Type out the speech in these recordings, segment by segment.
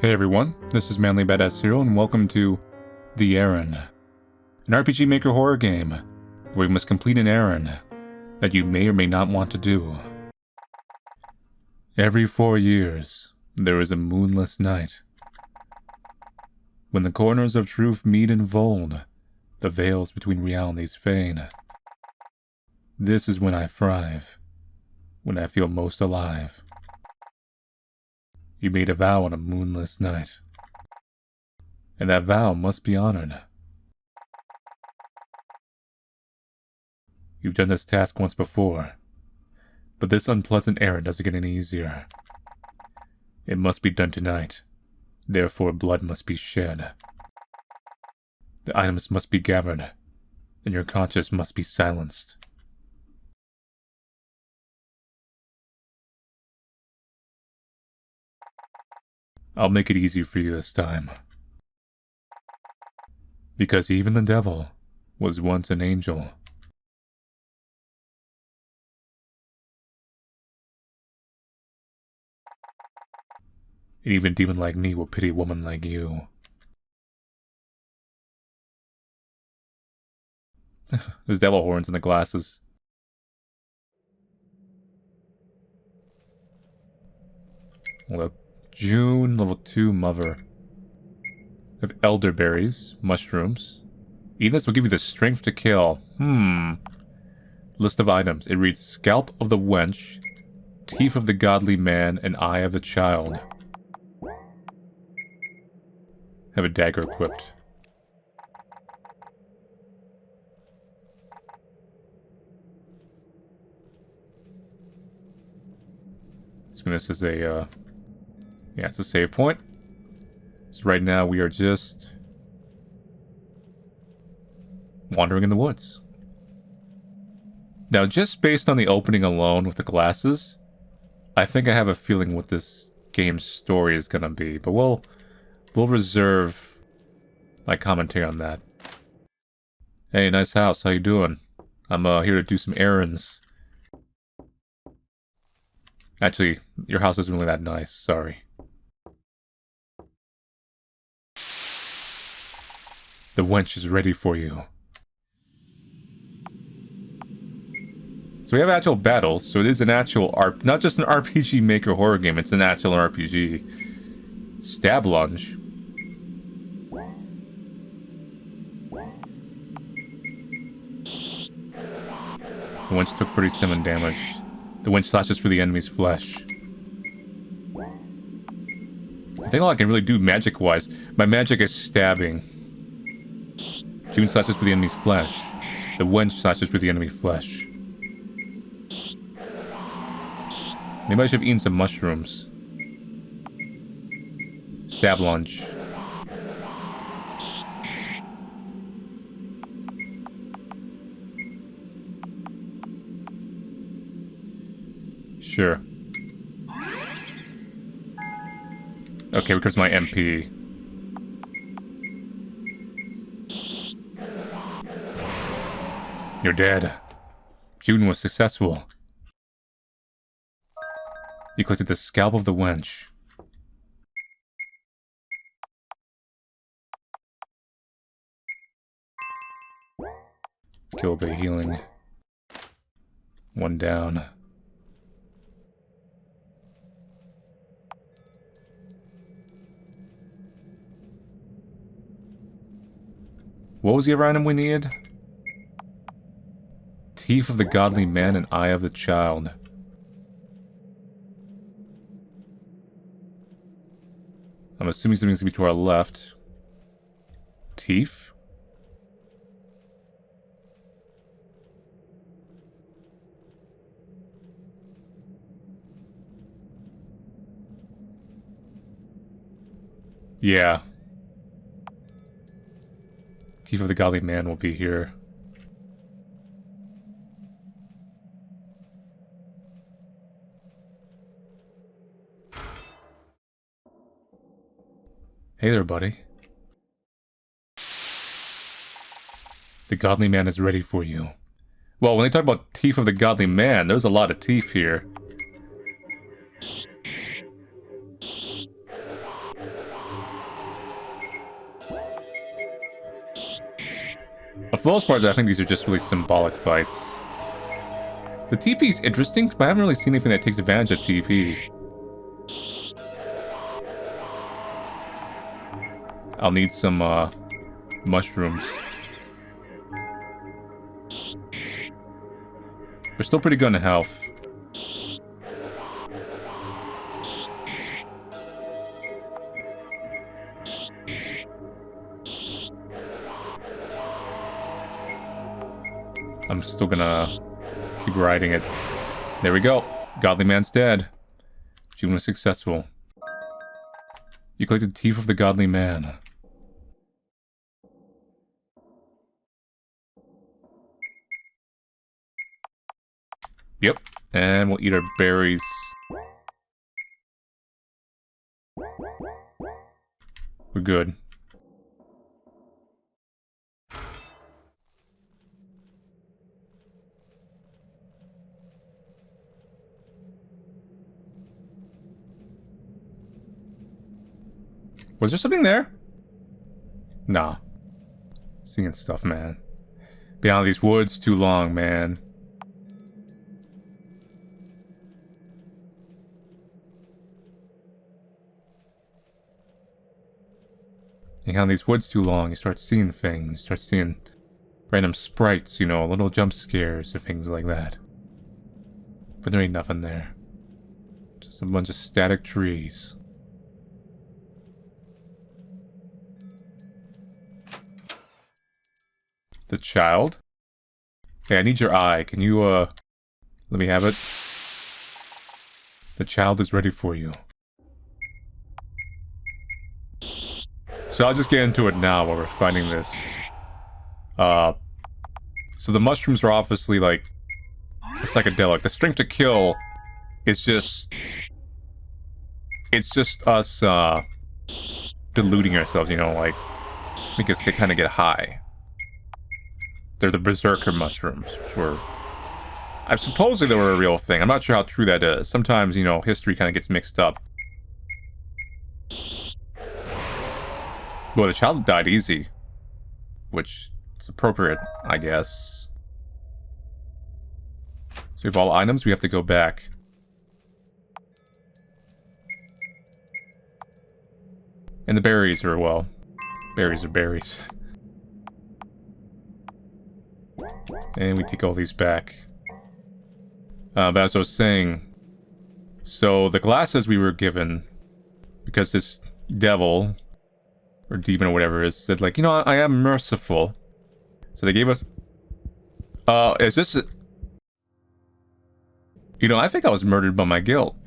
Hey everyone, this is Manly Badass Zero and welcome to The Errand, an RPG Maker horror game where you must complete an errand that you may or may not want to do. Every 4 years, there is a moonless night. When the corners of truth meet and fold, the veils between realities fade. This is when I thrive, when I feel most alive. You made a vow on a moonless night, and that vow must be honored. You've done this task once before, but this unpleasant errand doesn't get any easier. It must be done tonight, therefore blood must be shed. The items must be gathered, and your conscience must be silenced. I'll make it easy for you this time. Because even the devil was once an angel. And even a demon like me will pity a woman like you. There's devil horns in the glasses. Hold up. June, level 2 mother. We have elderberries, mushrooms. Eating this will give you the strength to kill. List of items. It reads scalp of the wench, teeth of the godly man, and eye of the child. Have a dagger equipped. So this is a, yeah, it's a save point. So right now we are just wandering in the woods. Now, just based on the opening alone with the glasses, I think I have a feeling what this game's story is gonna be, but we'll reserve my commentary on that. Hey, nice house. How you doing? I'm here to do some errands. Actually, your house isn't really that nice. Sorry. The wench is ready for you. So we have actual battles, so it is an actual not just an RPG Maker horror game, it's an actual RPG. Stab lunge. The wench took 37 damage. The wench slashes through the enemy's flesh. I think all I can really do magic-wise, my magic is stabbing. June slashes through the enemy's flesh. The wench slashes through the enemy's flesh. Maybe I should have eaten some mushrooms. Stab lunge. Sure. Okay, because my MP. You're dead. June was successful. You collected the scalp of the wench. Kill by healing. One down. What was the other item we needed? Teeth of the godly man and eye of the child. I'm assuming something's gonna be to our left. Teeth? Yeah. Teeth of the godly man will be here. Hey there, buddy. The godly man is ready for you. Well, when they talk about teeth of the godly man, there's a lot of teeth here. For the most part, I think these are just really symbolic fights. The TP's interesting, but I haven't really seen anything that takes advantage of TP. I'll need some, mushrooms. We're still pretty good in health. I'm still gonna keep riding it. There we go. Godly man's dead. June was successful. You collected the teeth of the godly man. Yep. And we'll eat our berries. We're good. Was there something there? Nah. Seeing stuff, man. Beyond these woods too long, man. Beyond these woods too long, you start seeing things. You start seeing random sprites, you know, little jump scares or things like that. But there ain't nothing there. Just a bunch of static trees. The child? Hey, I need your eye. Can you, let me have it? The child is ready for you. So I'll just get into it now while we're finding this. So the mushrooms are obviously, like, a psychedelic. The strength to kill is just... It's just us, deluding ourselves, you know, like, make us kind of get high. They're the berserker mushrooms, which were... I supposedly they were a real thing. I'm not sure how true that is. Sometimes, you know, history kind of gets mixed up. Well, the child died easy. Which is appropriate, I guess. So we have all items, we have to go back. And the berries are, well... Berries are berries. And we take all these back. But as I was saying... So, the glasses we were given... Because this devil... Or demon or whatever it is, said like, you know, I am merciful. So they gave us... is this... You know, I think I was murdered by my guilt.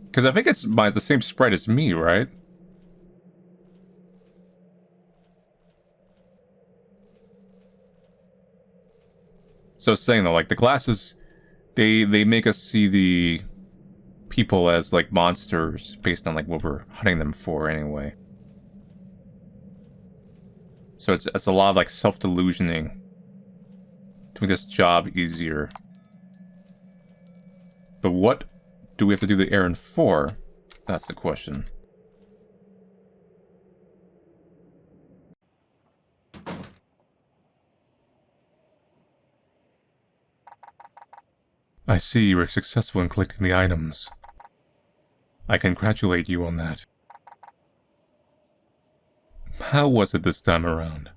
Because I think it's by the same sprite as me, right? So saying though, like, the glasses... They make us see the... people as, like, monsters based on, like, what we're hunting them for anyway. So it's a lot of, like, self-delusioning to make this job easier. But what do we have to do the errand for? That's the question. I see you were successful in collecting the items. I congratulate you on that. How was it this time around?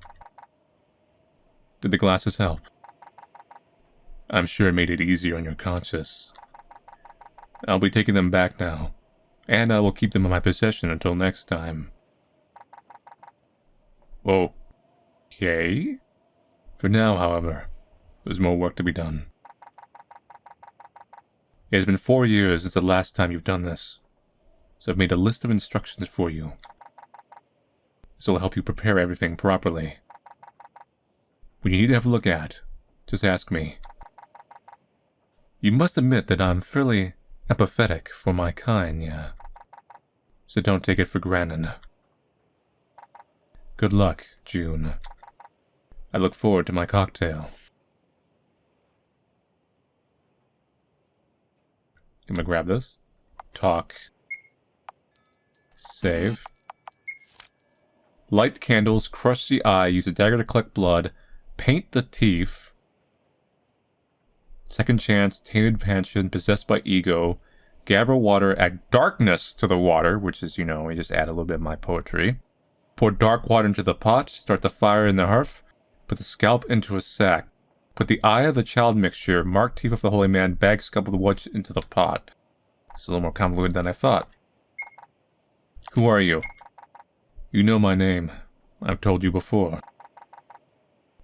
Did the glasses help? I'm sure it made it easier on your conscience. I'll be taking them back now, and I will keep them in my possession until next time. Okay. For now, however, there's more work to be done. It has been 4 years since the last time you've done this, so I've made a list of instructions for you. This will help you prepare everything properly. When you need to have a look at, just ask me. You must admit that I'm fairly apathetic for my kind, yeah? So don't take it for granted. Good luck, June. I look forward to my cocktail. I'm gonna grab this. Talk. Save. Light candles, crush the eye, use a dagger to collect blood, paint the teeth. Second chance, tainted passion, possessed by ego. Gather water, add darkness to the water, which is, we just add a little bit of my poetry. Pour dark water into the pot, start the fire in the hearth, put the scalp into a sack. Put the eye of the child mixture, mark teeth of the holy man, bag scalp of the witch into the pot. It's a little more convoluted than I thought. Who are you? You know my name. I've told you before.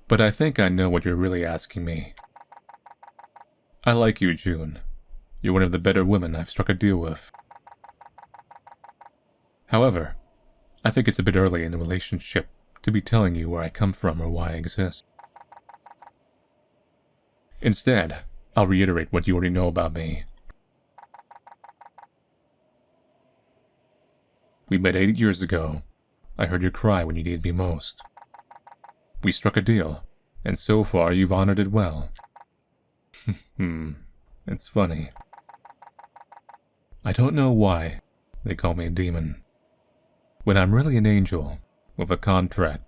But I think I know what you're really asking me. I like you, June. You're one of the better women I've struck a deal with. However, I think it's a bit early in the relationship to be telling you where I come from or why I exist. Instead, I'll reiterate what you already know about me. We met 8 years ago. I heard your cry when you needed me most. We struck a deal, and so far you've honored it well. It's funny. I don't know why they call me a demon, when I'm really an angel with a contract.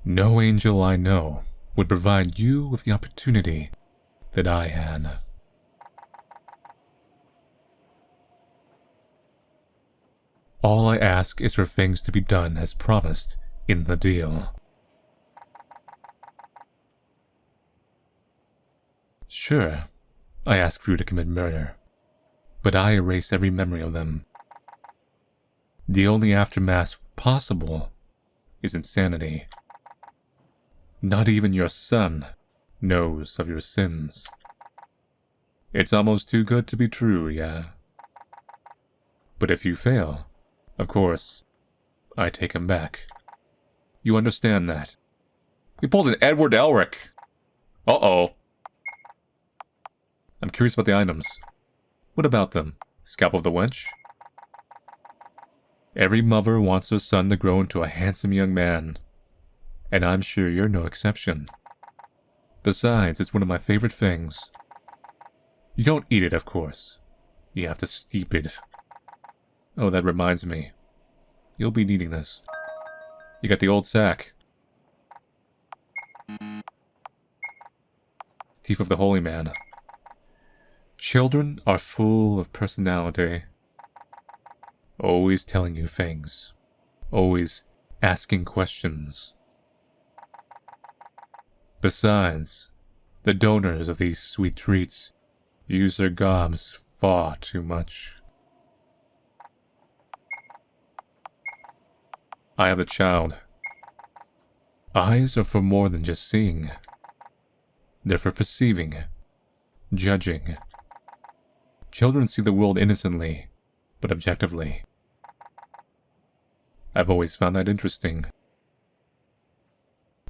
No angel I know would provide you with the opportunity that I had. All I ask is for things to be done as promised in the deal. Sure, I ask for you to commit murder, but I erase every memory of them. The only aftermath possible is insanity. Not even your son knows of your sins. It's almost too good to be true, yeah? But if you fail, of course, I take him back. You understand that? We pulled an Edward Elric. Uh-oh. I'm curious about the items. What about them? Scalp of the wench? Every mother wants her son to grow into a handsome young man, and I'm sure you're no exception. Besides, it's one of my favorite things. You don't eat it, of course. You have to steep it. Oh, that reminds me. You'll be needing this. You got the old sack. Teeth of the holy man. Children are full of personality. Always telling you things. Always asking questions. Besides, the donors of these sweet treats use their gobs far too much. I have a child. Eyes are for more than just seeing. They're for perceiving, judging. Children see the world innocently, but objectively. I've always found that interesting.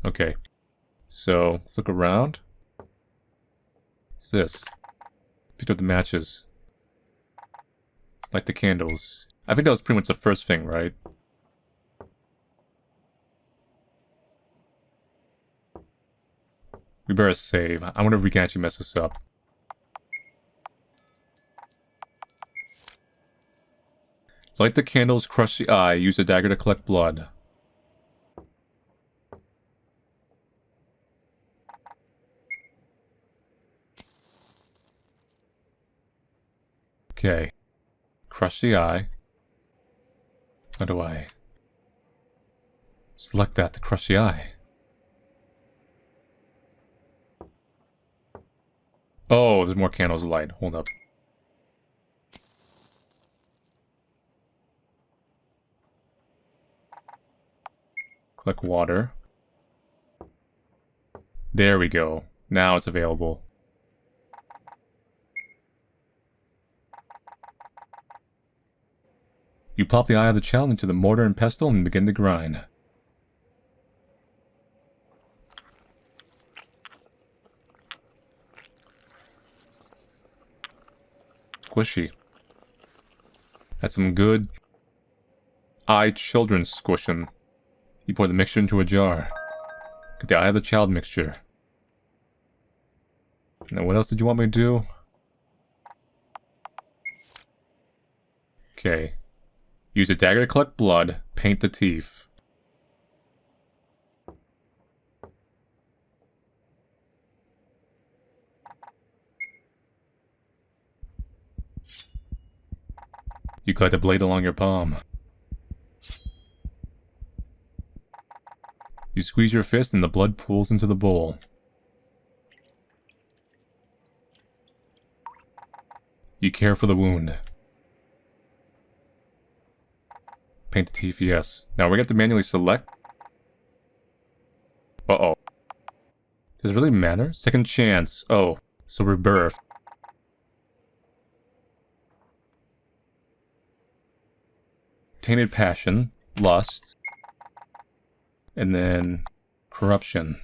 Okay, so let's look around. What's this? Picked up the matches. Light the candles. I think that was pretty much the first thing, right? We better save. I wonder if we can actually mess this up. Light the candles, crush the eye, use a dagger to collect blood. Okay. Crush the eye. How do I select that to crush the eye? Oh, there's more candles to light. Hold up. Collect water. There we go. Now it's available. You plop the eye of the child into the mortar and pestle and begin to grind. Squishy. That's some good eye children squishing. You pour the mixture into a jar. Get the eye of the child mixture. Now what else did you want me to do? Okay. Use a dagger to collect blood. Paint the teeth. You glide the blade along your palm. You squeeze your fist and the blood pools into the bowl. You care for the wound. Paint the teeth, yes. Now we have to manually select. Uh-oh. Does it really matter? Second chance. Oh, so rebirth. Tainted passion, lust, and then corruption.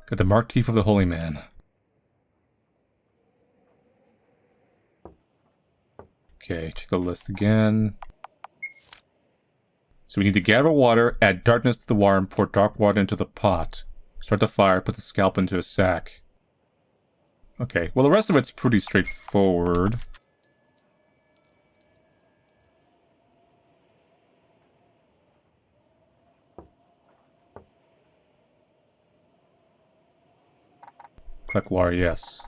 Got the marked teeth of the holy man. Okay, check the list again. So we need to gather water, add darkness to the water, and pour dark water into the pot. Start the fire, put the scalp into a sack. Okay, well the rest of it's pretty straightforward. Collect water, yes.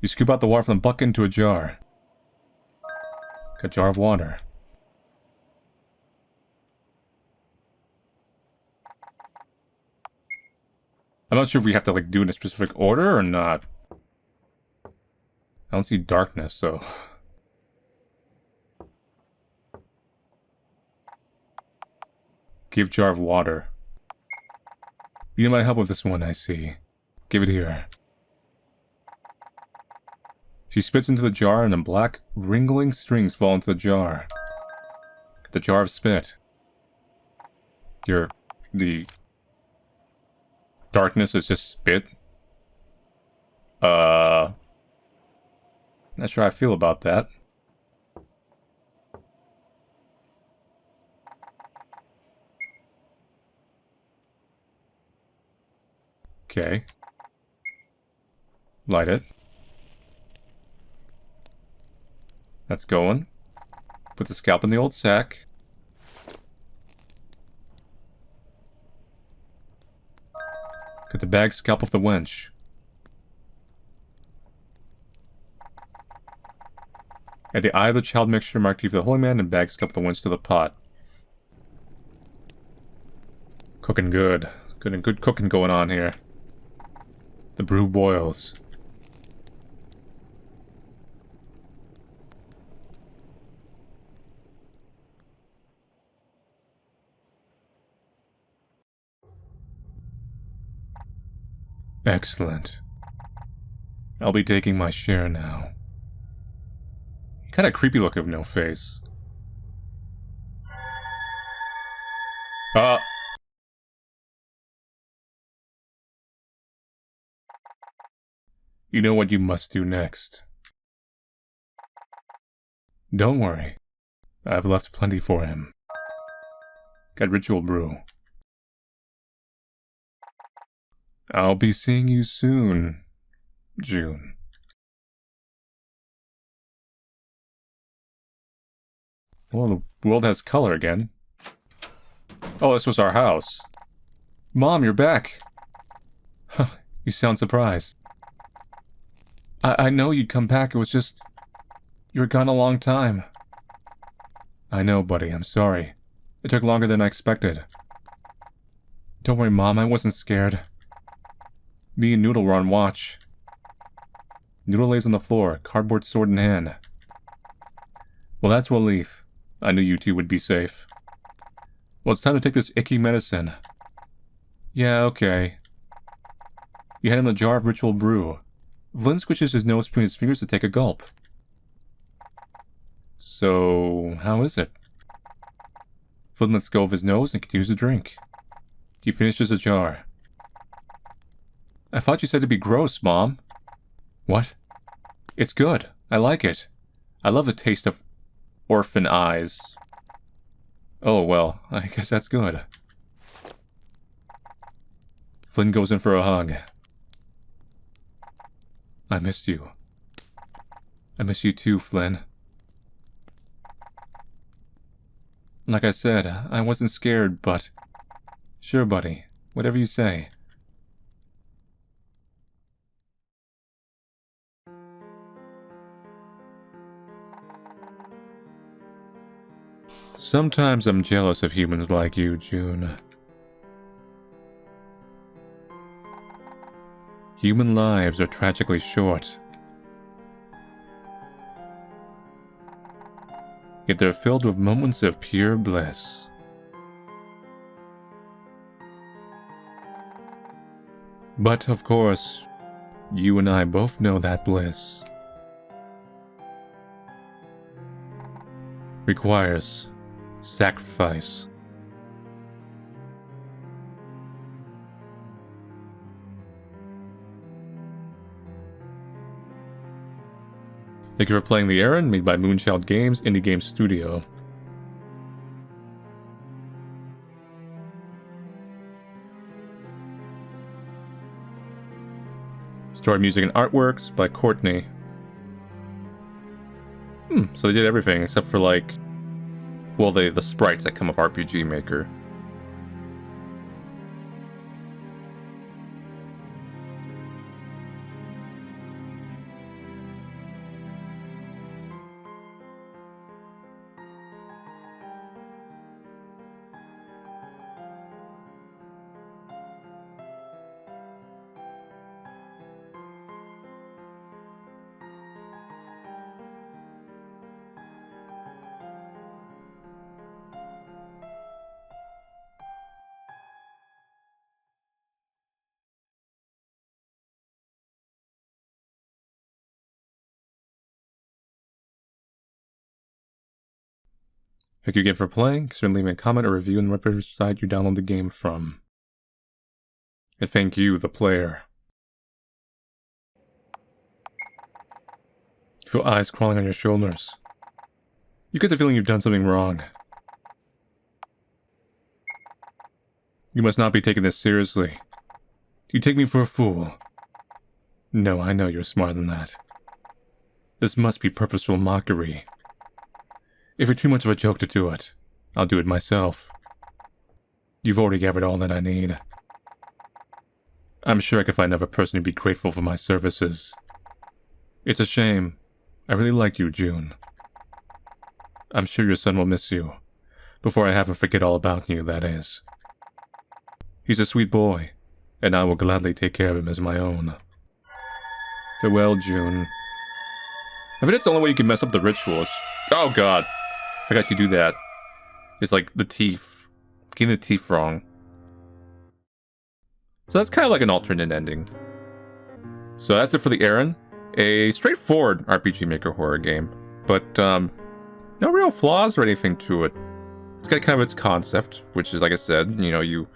You scoop out the water from the bucket into a jar. Got a jar of water. I'm not sure if we have to like do it in a specific order or not. I don't see darkness, so... Give jar of water. You need my help with this one, I see. Give it here. She spits into the jar and then black, wriggling strings fall into the jar. Get the jar of spit. The darkness is just spit? Not sure how I feel about that. Okay. Light it. That's going. Put the scalp in the old sack. Get the bag scalp off the wench. Add the eye of the child mixture marked teeth of the holy man and bag scalp the wench to the pot. Cooking good. Good cooking going on here. The brew boils. Excellent. I'll be taking my share now. Kinda creepy look of no face. You know what you must do next. Don't worry. I've left plenty for him. Got ritual brew. I'll be seeing you soon, June. Well, the world has color again. Oh, this was our house. Mom, you're back. You sound surprised. I know you'd come back, it was just... You were gone a long time. I know, buddy, I'm sorry. It took longer than I expected. Don't worry, Mom, I wasn't scared. Me and Noodle were on watch. Noodle lays on the floor, cardboard sword in hand. Well, that's relief. I knew you two would be safe. Well, it's time to take this icky medicine. Yeah, okay. You hand him a jar of ritual brew. Flynn squishes his nose between his fingers to take a gulp. So, how is it? Flynn lets go of his nose and continues to drink. He finishes the jar. I thought you said it'd be gross, Mom. What? It's good. I like it. I love the taste of orphan eyes. Oh, well, I guess that's good. Flynn goes in for a hug. I missed you. I miss you too, Flynn. Like I said, I wasn't scared, but... Sure, buddy. Whatever you say. Sometimes I'm jealous of humans like you, June. Human lives are tragically short. Yet they're filled with moments of pure bliss. But, of course, you and I both know that bliss requires sacrifice. Thank you for playing the Errand, made by Moonchild Games Indie Game Studio. Story, music, and artworks by Courtney. So they did everything except for, like, well, the sprites that come with RPG Maker. Thank you again for playing. Consider leaving a comment or review in the website site you download the game from. And thank you, the player. You feel eyes crawling on your shoulders. You get the feeling you've done something wrong. You must not be taking this seriously. You take me for a fool. No, I know you're smarter than that. This must be purposeful mockery. If you're too much of a joke to do it, I'll do it myself. You've already gathered all that I need. I'm sure I could find another person who'd be grateful for my services. It's a shame. I really liked you, June. I'm sure your son will miss you. Before I have him forget all about you, that is. He's a sweet boy, and I will gladly take care of him as my own. Farewell, June. I think that's the only way you can mess up the rituals. Oh god. I forgot you do that. It's like the teeth. Getting the teeth wrong. So that's kind of like an alternate ending. So that's it for the Errand. A straightforward RPG Maker horror game. But, no real flaws or anything to it. It's got kind of its concept, which is, like I said, you know, you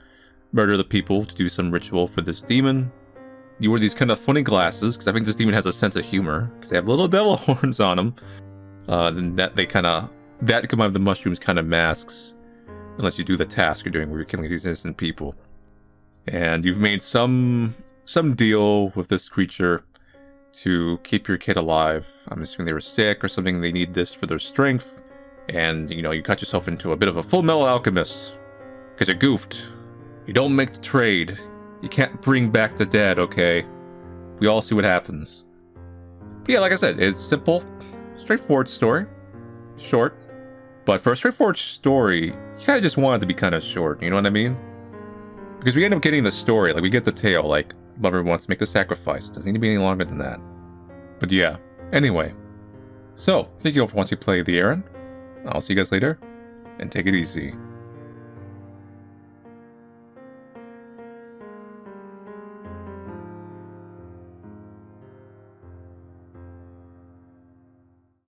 murder the people to do some ritual for this demon. You wear these kind of funny glasses, because I think this demon has a sense of humor, because they have little devil horns on them. Then that combined with the mushrooms kind of masks, unless you do the task you're doing where you're killing these innocent people. And you've made some deal with this creature to keep your kid alive. I'm assuming they were sick or something, they need this for their strength. And, you know, you cut yourself into a bit of a Full Metal Alchemist. Because you goofed. You don't make the trade. You can't bring back the dead, okay? We all see what happens. But yeah, like I said, it's simple, straightforward story. Short. But for a straightforward story, you kind of just want it to be kind of short, you know what I mean? Because we end up getting the story, like we get the tale, like Mother wants to make the sacrifice. Doesn't need to be any longer than that. But yeah, anyway. So, thank you all for watching play The Errand. I'll see you guys later, and take it easy.